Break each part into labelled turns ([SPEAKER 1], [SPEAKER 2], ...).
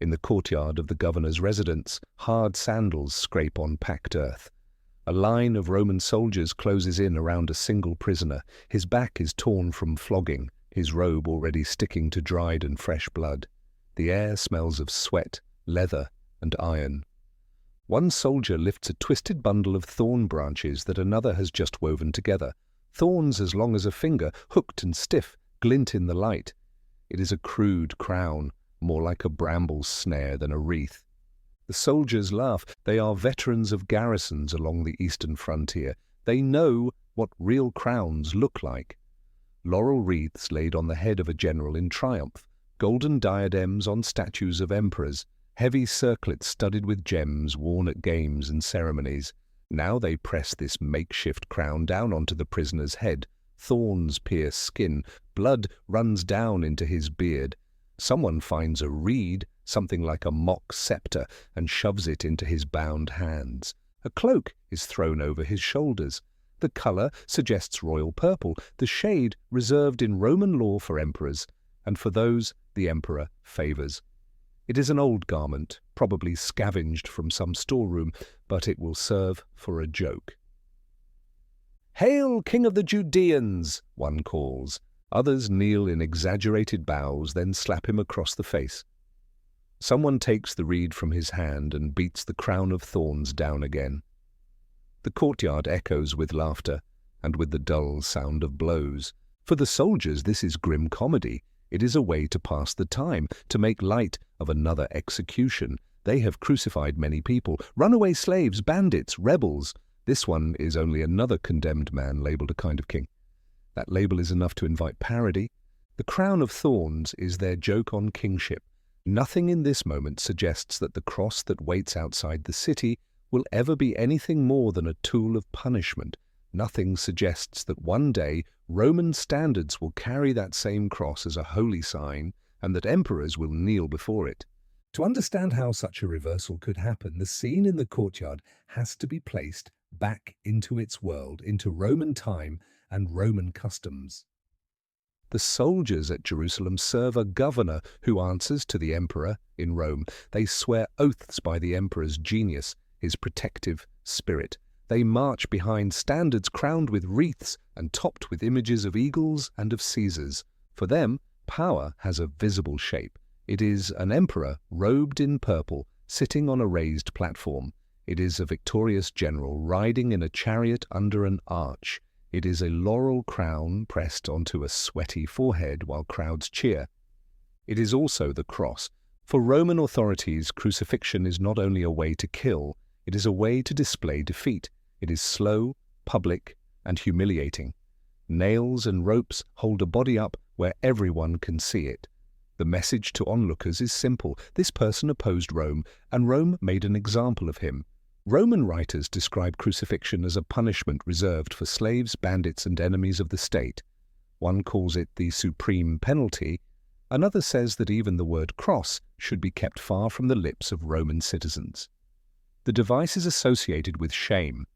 [SPEAKER 1] In the courtyard of the governor's residence, hard sandals scrape on packed earth. A line of Roman soldiers closes in around a single prisoner. His back is torn from flogging, his robe already sticking to dried and fresh blood. The air smells of sweat, leather, and iron. One soldier lifts a twisted bundle of thorn branches that another has just woven together. Thorns as long as a finger, hooked and stiff, glint in the light. It is a crude crown, more like a bramble snare than a wreath. The soldiers laugh. They are veterans of garrisons along the eastern frontier. They know what real crowns look like. Laurel wreaths laid on the head of a general in triumph, golden diadems on statues of emperors, heavy circlets studded with gems worn at games and ceremonies. Now they press this makeshift crown down onto the prisoner's head. Thorns pierce skin. Blood runs down into his beard. Someone finds a reed, something like a mock scepter, and shoves it into his bound hands. A cloak is thrown over his shoulders. The color suggests royal purple, the shade reserved in Roman law for emperors, and for those the emperor favors. It is an old garment, probably scavenged from some storeroom, but it will serve for a joke. "Hail, King of the Judeans!" one calls. Others kneel in exaggerated bows, then slap him across the face. Someone takes the reed from his hand and beats the crown of thorns down again. The courtyard echoes with laughter and with the dull sound of blows. For the soldiers, this is grim comedy. It is a way to pass the time, to make light of another execution. They have crucified many people, runaway slaves, bandits, rebels. This one is only another condemned man labeled a kind of king. That label is enough to invite parody. The crown of thorns is their joke on kingship. Nothing in this moment suggests that the cross that waits outside the city will ever be anything more than a tool of punishment. Nothing suggests that one day Roman standards will carry that same cross as a holy sign and that emperors will kneel before it. To understand how such a reversal could happen, the scene in the courtyard has to be placed back into its world, into Roman time and Roman customs. The soldiers at Jerusalem serve a governor who answers to the emperor in Rome. They swear oaths by the emperor's genius, his protective spirit. They march behind standards crowned with wreaths and topped with images of eagles and of Caesars. For them, power has a visible shape. It is an emperor robed in purple, sitting on a raised platform. It is a victorious general riding in a chariot under an arch. It is a laurel crown pressed onto a sweaty forehead while crowds cheer. It is also the cross. For Roman authorities, crucifixion is not only a way to kill, it is a way to display defeat. It is slow, public, and humiliating. Nails and ropes hold a body up where everyone can see it. The message to onlookers is simple. This person opposed Rome, and Rome made an example of him. Roman writers describe crucifixion as a punishment reserved for slaves, bandits, and enemies of the state. One calls it the supreme penalty. Another says that even the word cross should be kept far from the lips of Roman citizens. The device is associated with shame.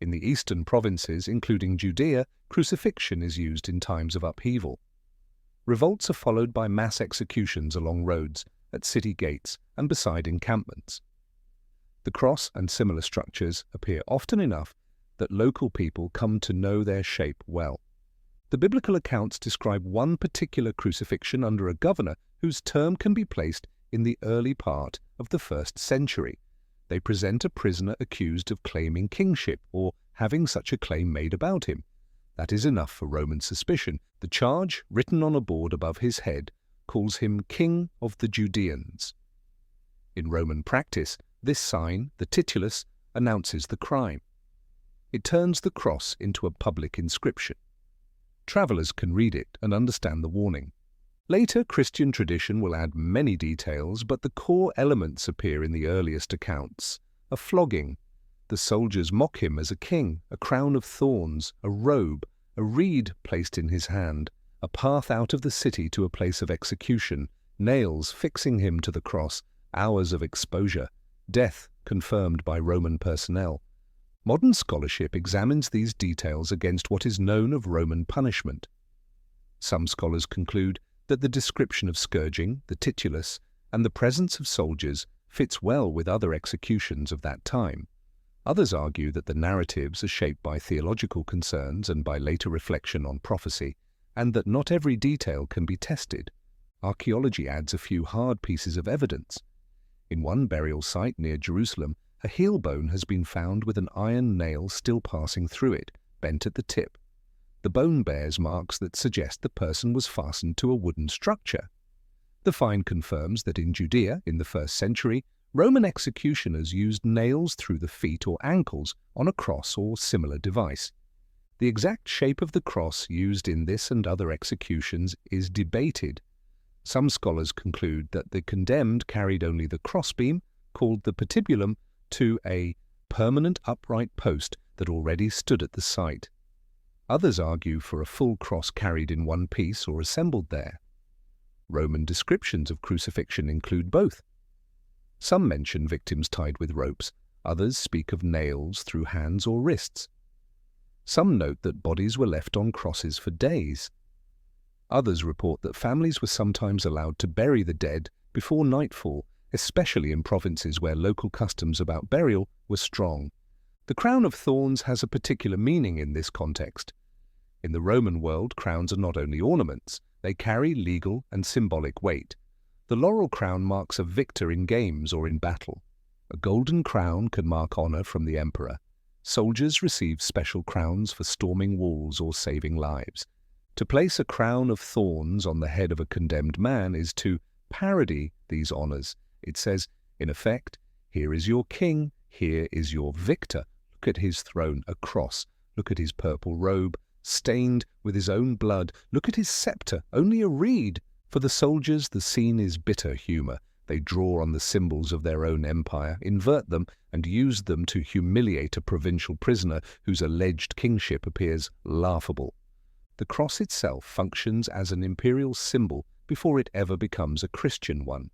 [SPEAKER 1] In the eastern provinces, including Judea, crucifixion is used in times of upheaval. Revolts are followed by mass executions along roads, at city gates, and beside encampments. The cross and similar structures appear often enough that local people come to know their shape well. The biblical accounts describe one particular crucifixion under a governor whose term can be placed in the early part of the 1st century. They present a prisoner accused of claiming kingship or having such a claim made about him. That is enough for Roman suspicion. The charge, written on a board above his head, calls him King of the Judeans. In Roman practice, this sign, the titulus, announces the crime. It turns the cross into a public inscription. Travelers can read it and understand the warning. Later, Christian tradition will add many details, but the core elements appear in the earliest accounts. A flogging. The soldiers mock him as a king, a crown of thorns, a robe, a reed placed in his hand, a path out of the city to a place of execution, nails fixing him to the cross, hours of exposure, death confirmed by Roman personnel. Modern scholarship examines these details against what is known of Roman punishment. Some scholars conclude that the description of scourging, the titulus, and the presence of soldiers fits well with other executions of that time. Others argue that the narratives are shaped by theological concerns and by later reflection on prophecy, and that not every detail can be tested. Archaeology adds a few hard pieces of evidence. In one burial site near Jerusalem, a heel bone has been found with an iron nail still passing through it, bent at the tip. The bone bears marks that suggest the person was fastened to a wooden structure. The find confirms that in Judea, in the 1st century, Roman executioners used nails through the feet or ankles on a cross or similar device. The exact shape of the cross used in this and other executions is debated. Some scholars conclude that the condemned carried only the crossbeam, called the patibulum, to a permanent upright post that already stood at the site. Others argue for a full cross carried in one piece or assembled there. Roman descriptions of crucifixion include both. Some mention victims tied with ropes, others speak of nails through hands or wrists. Some note that bodies were left on crosses for days. Others report that families were sometimes allowed to bury the dead before nightfall, especially in provinces where local customs about burial were strong. The crown of thorns has a particular meaning in this context. In the Roman world, crowns are not only ornaments, they carry legal and symbolic weight. The laurel crown marks a victor in games or in battle. A golden crown can mark honor from the emperor. Soldiers receive special crowns for storming walls or saving lives. To place a crown of thorns on the head of a condemned man is to parody these honors. It says, in effect, here is your king, here is your victor. Look at his throne, a cross. Look at his purple robe, stained with his own blood. Look at his scepter, only a reed. For the soldiers, the scene is bitter humor. They draw on the symbols of their own empire, invert them, and use them to humiliate a provincial prisoner whose alleged kingship appears laughable. The cross itself functions as an imperial symbol before it ever becomes a Christian one.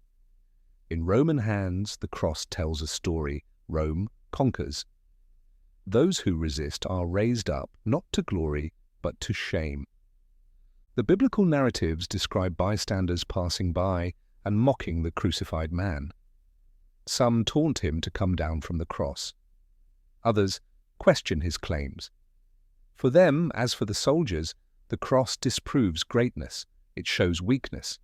[SPEAKER 1] In Roman hands, the cross tells a story. Rome conquers. Those who resist are raised up, not to glory, but to shame. The biblical narratives describe bystanders passing by and mocking the crucified man. Some taunt him to come down from the cross. Others question his claims. For them, as for the soldiers, the cross disproves greatness. It shows weakness.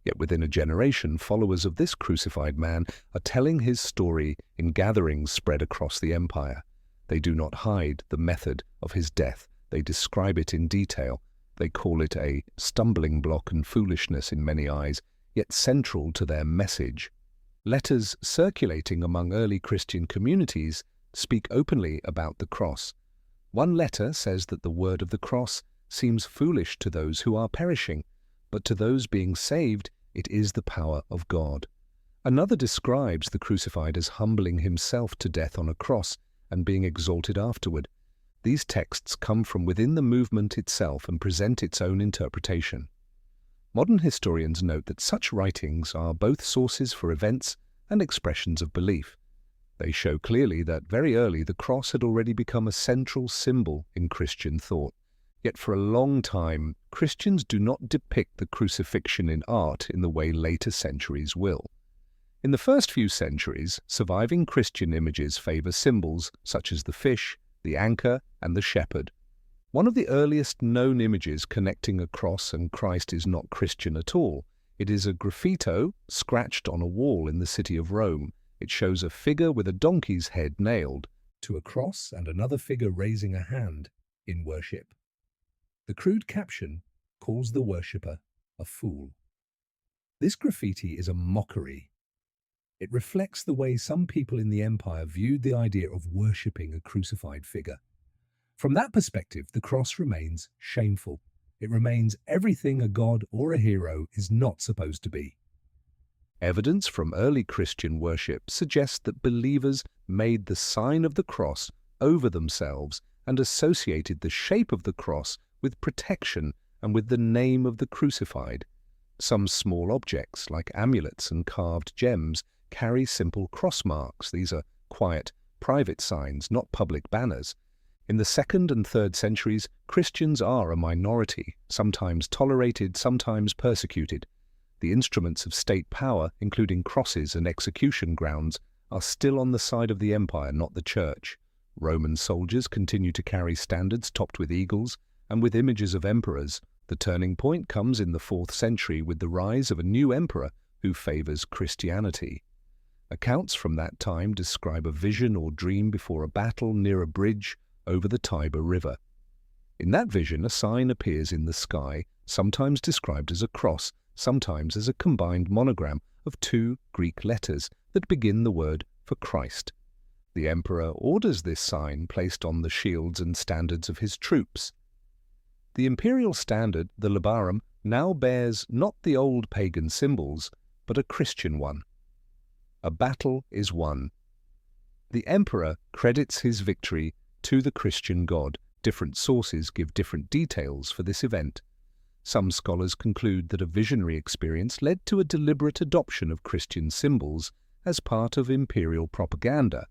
[SPEAKER 1] Yet within a generation, followers of this crucified man are telling his story in gatherings spread across the empire. They do not hide the method of his death. They describe it in detail. They call it a stumbling block and foolishness in many eyes, yet central to their message. Letters circulating among early Christian communities speak openly about the cross. One letter says that the word of the cross seems foolish to those who are perishing, but to those being saved, it is the power of God. Another describes the crucified as humbling himself to death on a cross and being exalted afterward. These texts come from within the movement itself and present its own interpretation. Modern historians note that such writings are both sources for events and expressions of belief. They show clearly that very early the cross had already become a central symbol in Christian thought. Yet for a long time, Christians do not depict the crucifixion in art in the way later centuries will. In the first few centuries, surviving Christian images favor symbols such as the fish, the anchor, and the shepherd. One of the earliest known images connecting a cross and Christ is not Christian at all. It is a graffito scratched on a wall in the city of Rome. It shows a figure with a donkey's head nailed to a cross and another figure raising a hand in worship. The crude caption calls the worshipper a fool. This graffiti is a mockery. It reflects the way some people in the empire viewed the idea of worshipping a crucified figure. From that perspective, the cross remains shameful. It remains everything a god or a hero is not supposed to be. Evidence from early Christian worship suggests that believers made the sign of the cross over themselves and associated the shape of the cross with protection and with the name of the crucified. Some small objects, like amulets and carved gems, carry simple cross marks. These are quiet, private signs, not public banners. In the 2nd and 3rd centuries, Christians are a minority, sometimes tolerated, sometimes persecuted. The instruments of state power, including crosses and execution grounds, are still on the side of the empire, not the church. Roman soldiers continue to carry standards topped with eagles and with images of emperors. The turning point comes in the 4th century with the rise of a new emperor who favors Christianity. Accounts from that time describe a vision or dream before a battle near a bridge over the Tiber River. In that vision, a sign appears in the sky, sometimes described as a cross, sometimes as a combined monogram of 2 Greek letters that begin the word for Christ. The emperor orders this sign placed on the shields and standards of his troops. The imperial standard, the labarum, now bears not the old pagan symbols, but a Christian one. A battle is won. The emperor credits his victory to the Christian God. Different sources give different details for this event. Some scholars conclude that a visionary experience led to a deliberate adoption of Christian symbols as part of imperial propaganda.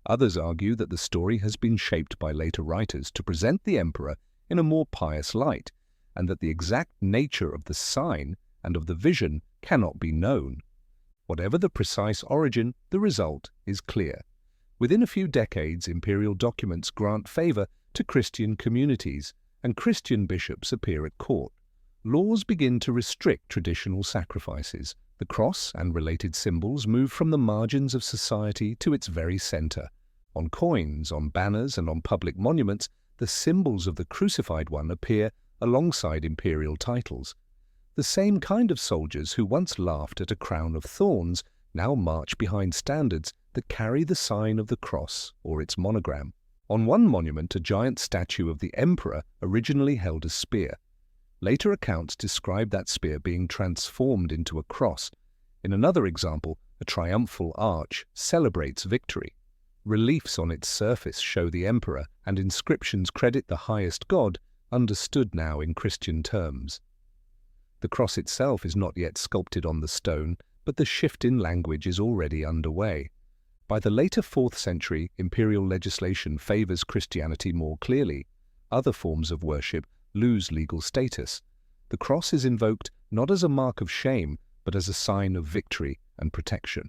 [SPEAKER 1] Others argue that the story has been shaped by later writers to present the emperor in a more pious light, and that the exact nature of the sign and of the vision cannot be known. Whatever the precise origin, the result is clear. Within a few decades, imperial documents grant favor to Christian communities, and Christian bishops appear at court. Laws begin to restrict traditional sacrifices. The cross and related symbols move from the margins of society to its very center. On coins, on banners, and on public monuments, the symbols of the crucified one appear alongside imperial titles. The same kind of soldiers who once laughed at a crown of thorns now march behind standards that carry the sign of the cross or its monogram. On one monument, a giant statue of the emperor originally held a spear. Later accounts describe that spear being transformed into a cross. In another example, a triumphal arch celebrates victory. Reliefs on its surface show the emperor, and inscriptions credit the highest god, understood now in Christian terms. The cross itself is not yet sculpted on the stone, but the shift in language is already underway. By the later 4th century, imperial legislation favors Christianity more clearly. Other forms of worship lose legal status. The cross is invoked not as a mark of shame, but as a sign of victory and protection.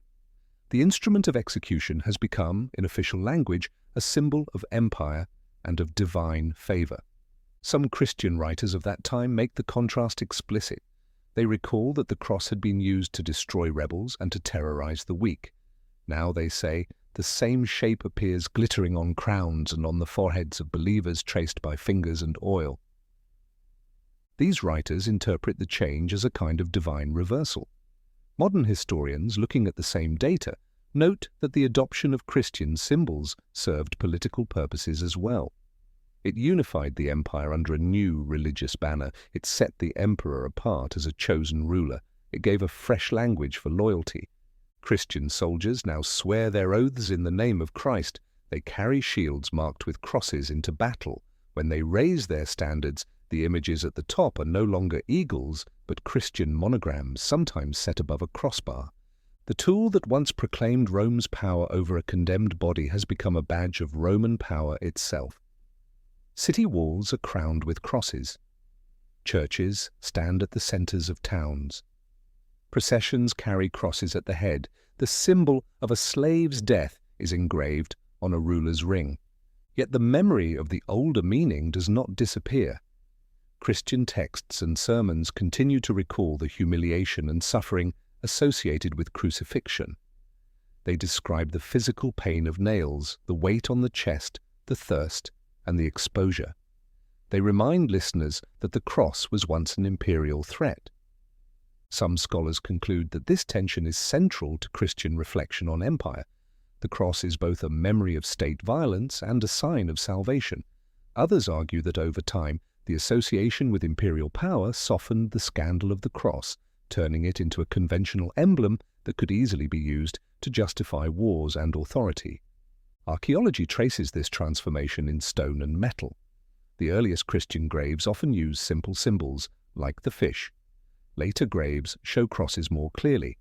[SPEAKER 1] The instrument of execution has become, in official language, a symbol of empire and of divine favor. Some Christian writers of that time make the contrast explicit. They recall that the cross had been used to destroy rebels and to terrorize the weak. Now, they say, the same shape appears glittering on crowns and on the foreheads of believers traced by fingers and oil. These writers interpret the change as a kind of divine reversal. Modern historians, looking at the same data, note that the adoption of Christian symbols served political purposes as well. It unified the empire under a new religious banner. It set the emperor apart as a chosen ruler. It gave a fresh language for loyalty. Christian soldiers now swear their oaths in the name of Christ. They carry shields marked with crosses into battle. When they raise their standards, the images at the top are no longer eagles, but Christian monograms, sometimes set above a crossbar. The tool that once proclaimed Rome's power over a condemned body has become a badge of Roman power itself. City walls are crowned with crosses. Churches stand at the centers of towns. Processions carry crosses at the head. The symbol of a slave's death is engraved on a ruler's ring. Yet the memory of the older meaning does not disappear. Christian texts and sermons continue to recall the humiliation and suffering associated with crucifixion. They describe the physical pain of nails, the weight on the chest, the thirst, and the exposure. They remind listeners that the cross was once an imperial threat. Some scholars conclude that this tension is central to Christian reflection on empire. The cross is both a memory of state violence and a sign of salvation. Others argue that over time, the association with imperial power softened the scandal of the cross, turning it into a conventional emblem that could easily be used to justify wars and authority. Archaeology traces this transformation in stone and metal. The earliest Christian graves often use simple symbols, like the fish. Later graves show crosses more clearly.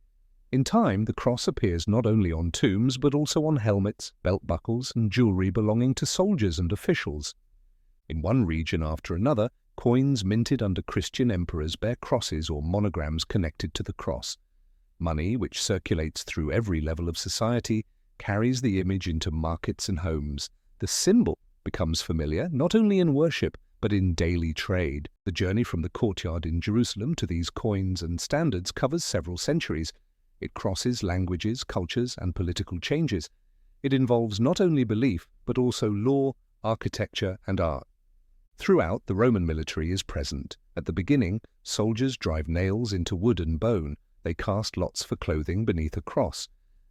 [SPEAKER 1] In time, the cross appears not only on tombs, but also on helmets, belt buckles, and jewelry belonging to soldiers and officials. In one region after another, Coins minted under Christian emperors bear crosses or monograms connected to the cross. Money, which circulates through every level of society, carries the image into markets and homes. The symbol becomes familiar not only in worship, but in daily trade. The journey from the courtyard in Jerusalem to these coins and standards covers several centuries. It crosses languages, cultures, and political changes. It involves not only belief, but also law, architecture, and art. Throughout, the Roman military is present. At the beginning, soldiers drive nails into wood and bone. They cast lots for clothing beneath a cross.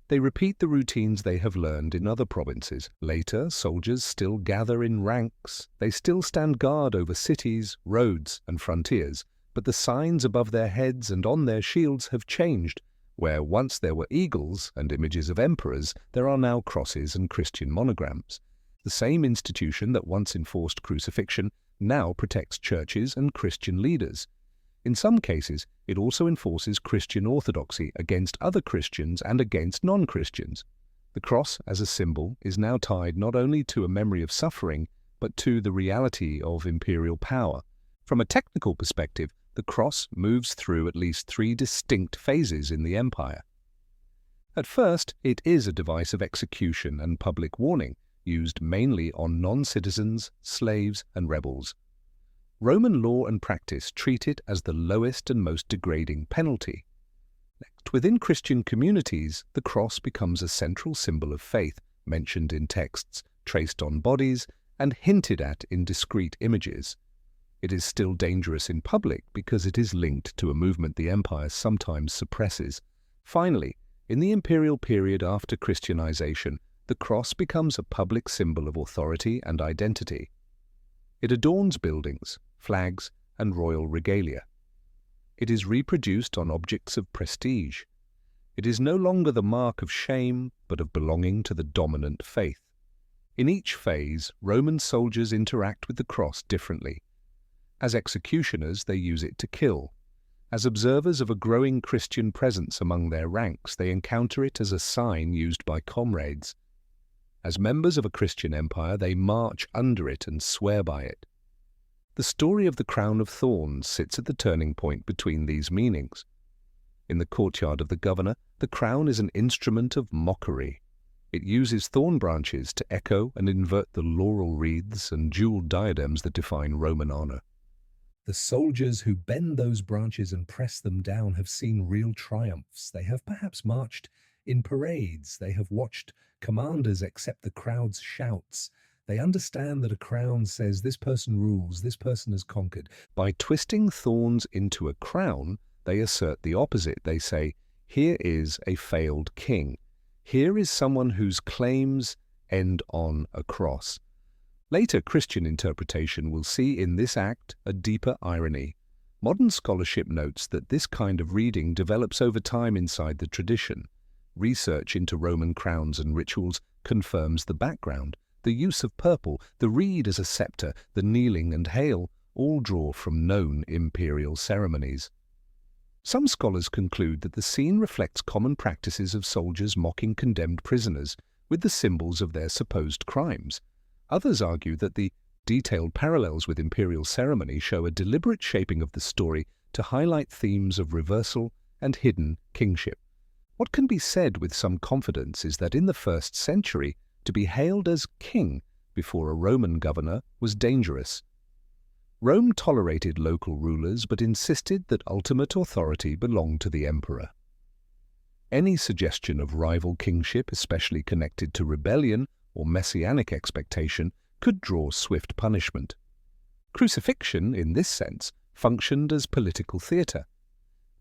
[SPEAKER 1] They repeat the routines they have learned in other provinces. Later, soldiers still gather in ranks. They still stand guard over cities, roads, and frontiers. But the signs above their heads and on their shields have changed. Where once there were eagles and images of emperors, there are now crosses and Christian monograms. The same institution that once enforced crucifixion now protects churches and Christian leaders. In some cases, it also enforces Christian orthodoxy against other Christians and against non-Christians. The cross, as a symbol, is now tied not only to a memory of suffering, but to the reality of imperial power. From a technical perspective, the cross moves through at least 3 distinct phases in the empire. At first, it is a device of execution and public warning, used mainly on non-citizens, slaves, and rebels. Roman law and practice treat it as the lowest and most degrading penalty. Next, within Christian communities, the cross becomes a central symbol of faith, mentioned in texts, traced on bodies, and hinted at in discrete images. It is still dangerous in public because it is linked to a movement the empire sometimes suppresses. Finally, in the imperial period after Christianization, the cross becomes a public symbol of authority and identity. It adorns buildings, flags, and royal regalia. It is reproduced on objects of prestige. It is no longer the mark of shame, but of belonging to the dominant faith. In each phase, Roman soldiers interact with the cross differently. As executioners, they use it to kill. As observers of a growing Christian presence among their ranks, they encounter it as a sign used by comrades. As members of a Christian empire, they march under it and swear by it. The story of the crown of thorns sits at the turning point between these meanings. In the courtyard of the governor, the crown is an instrument of mockery. It uses thorn branches to echo and invert the laurel wreaths and jeweled diadems that define Roman honor. The soldiers who bend those branches and press them down have seen real triumphs. They have perhaps marched in parades. They have watched commanders accept the crowd's shouts. They understand that a crown says this person rules, this person has conquered. By twisting thorns into a crown, they assert the opposite. They say, here is a failed king. Here is someone whose claims end on a cross. Later Christian interpretation will see in this act a deeper irony. Modern scholarship notes that this kind of reading develops over time inside the tradition. Research into Roman crowns and rituals confirms the background. The use of purple, the reed as a scepter, the kneeling and hail, all draw from known imperial ceremonies. Some scholars conclude that the scene reflects common practices of soldiers mocking condemned prisoners with the symbols of their supposed crimes. Others argue that the detailed parallels with imperial ceremony show a deliberate shaping of the story to highlight themes of reversal and hidden kingship. What can be said with some confidence is that in the 1st century, to be hailed as king before a Roman governor was dangerous. Rome tolerated local rulers but insisted that ultimate authority belonged to the emperor. Any suggestion of rival kingship, especially connected to rebellion or messianic expectation, could draw swift punishment. Crucifixion, in this sense, functioned as political theatre.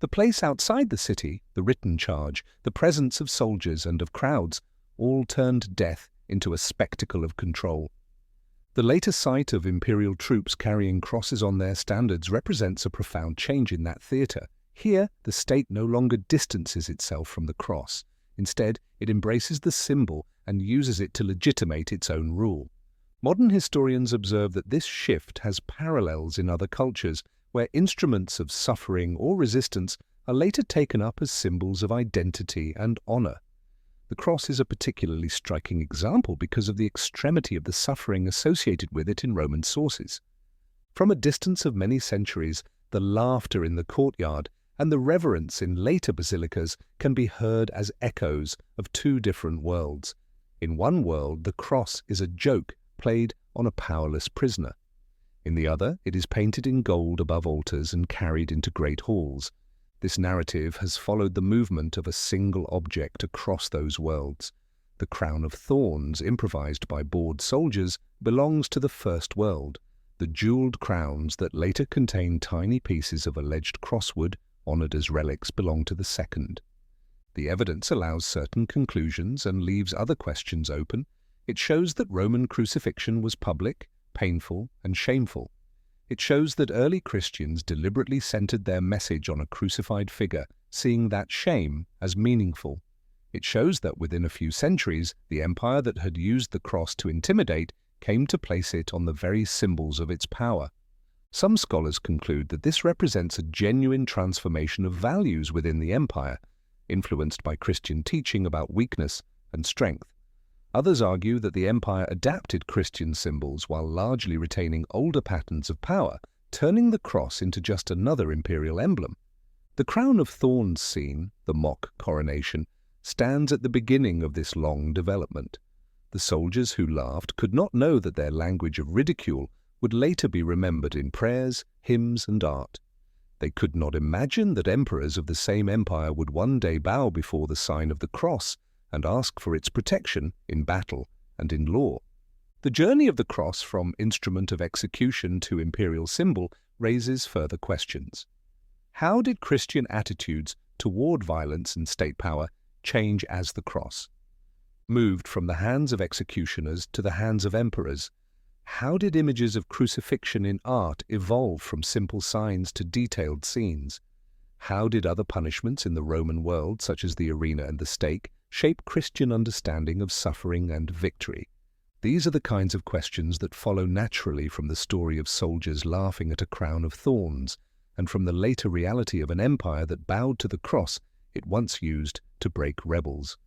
[SPEAKER 1] The place outside the city, the written charge, the presence of soldiers and of crowds, all turned death into a spectacle of control. The later sight of imperial troops carrying crosses on their standards represents a profound change in that theatre. Here, the state no longer distances itself from the cross. Instead, it embraces the symbol and uses it to legitimate its own rule. Modern historians observe that this shift has parallels in other cultures, where instruments of suffering or resistance are later taken up as symbols of identity and honor. The cross is a particularly striking example because of the extremity of the suffering associated with it in Roman sources. From a distance of many centuries, the laughter in the courtyard and the reverence in later basilicas can be heard as echoes of two different worlds. In one world, the cross is a joke played on a powerless prisoner. In the other, it is painted in gold above altars and carried into great halls. This narrative has followed the movement of a single object across those worlds. The crown of thorns, improvised by bored soldiers, belongs to the first world. The jeweled crowns that later contain tiny pieces of alleged crosswood, honored as relics, belong to the second. The evidence allows certain conclusions and leaves other questions open. It shows that Roman crucifixion was public, painful, and shameful. It shows that early Christians deliberately centered their message on a crucified figure, seeing that shame as meaningful. It shows that within a few centuries, the empire that had used the cross to intimidate came to place it on the very symbols of its power. Some scholars conclude that this represents a genuine transformation of values within the empire, influenced by Christian teaching about weakness and strength. Others argue that the empire adapted Christian symbols while largely retaining older patterns of power, turning the cross into just another imperial emblem. The crown of thorns scene, the mock coronation, stands at the beginning of this long development. The soldiers who laughed could not know that their language of ridicule would later be remembered in prayers, hymns, and art. They could not imagine that emperors of the same empire would one day bow before the sign of the cross and ask for its protection in battle and in law. The journey of the cross from instrument of execution to imperial symbol raises further questions. How did Christian attitudes toward violence and state power change as the cross moved from the hands of executioners to the hands of emperors? How did images of crucifixion in art evolve from simple signs to detailed scenes? How did other punishments in the Roman world, such as the arena and the stake, shape Christian understanding of suffering and victory? These are the kinds of questions that follow naturally from the story of soldiers laughing at a crown of thorns, and from the later reality of an empire that bowed to the cross it once used to break rebels.